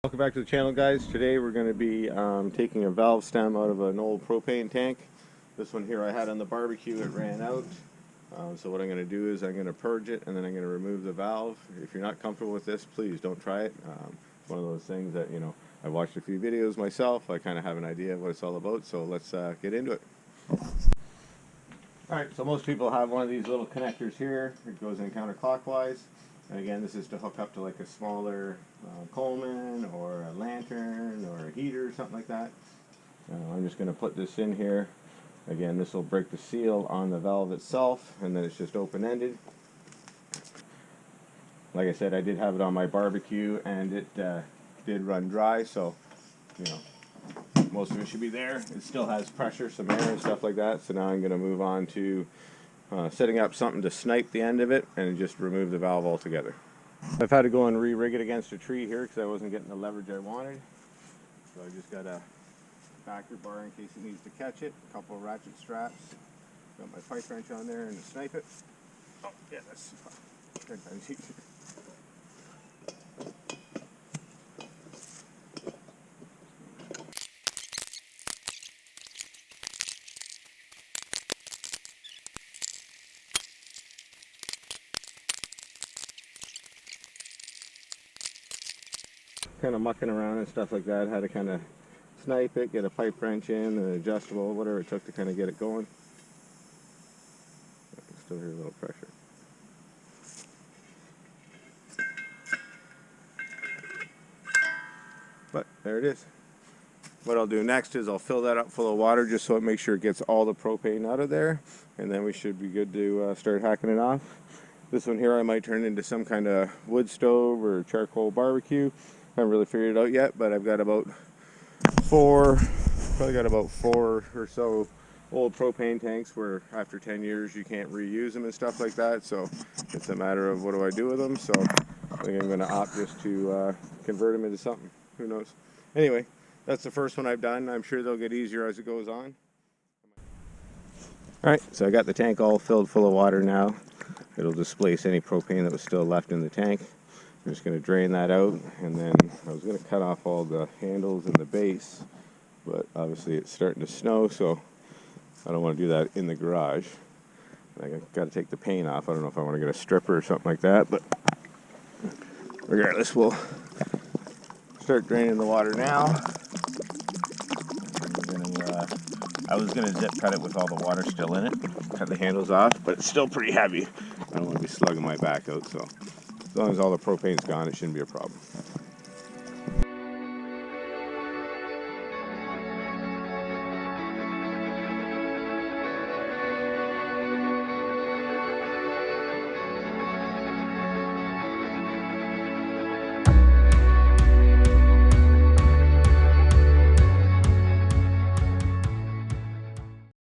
Welcome back to the channel, guys. Today we're going to be taking a valve stem out of an old propane tank. This one here I had on the barbecue, it ran out. So what I'm going to do is I'm going to purge it and then I'm going to remove the valve. If you're not comfortable with this, please don't try it. It's one of those things that, you know, I've watched a few videos myself. I kind of have an idea of what it's all about, so let's get into it. Alright, so most people have one of these little connectors here. It goes in counterclockwise. And again, this is to hook up to like a smaller Coleman or a lantern or a heater or something like that. I'm just going to put this in here. Again, this will break the seal on the valve itself, and then it's just open-ended. Like I said, I did have it on my barbecue and it did run dry, so you know, most of it should be there. It still has pressure, some air and stuff like that. So now I'm going to move on to setting up something to snipe the end of it and just remove the valve altogether. I've had to go and re-rig it against a tree here because I wasn't getting the leverage I wanted. So I just got a backer bar in case it needs to catch it, a couple of ratchet straps, got my pipe wrench on there and to snipe it. Oh yeah, that's good. Kind of mucking around and stuff like that, had to kind of snipe it, get a pipe wrench in, an adjustable, whatever it took to kind of get it going. I can still hear a little pressure. But there it is. What I'll do next is I'll fill that up full of water just so it makes sure it gets all the propane out of there, and then we should be good to start hacking it off. This one here I might turn into some kind of wood stove or charcoal barbecue. I haven't really figured it out yet, but I've got about four or so old propane tanks where after 10 years you can't reuse them and stuff like that, so it's a matter of what do I do with them. So I think I'm going to opt just to convert them into something. Who knows? Anyway, that's the first one I've done. I'm sure they'll get easier as it goes on. Alright, so I got the tank all filled full of water now. It'll displace any propane that was still left in the tank. I'm just going to drain that out, and then I was going to cut off all the handles and the base, but obviously it's starting to snow, so I don't want to do that in the garage. I got to take the paint off. I don't know if I want to get a stripper or something like that, but regardless, we'll start draining the water now. I was going to zip cut it with all the water still in it, cut the handles off, but it's still pretty heavy. I don't want to be slugging my back out, so as long as all the propane's gone, it shouldn't be a problem.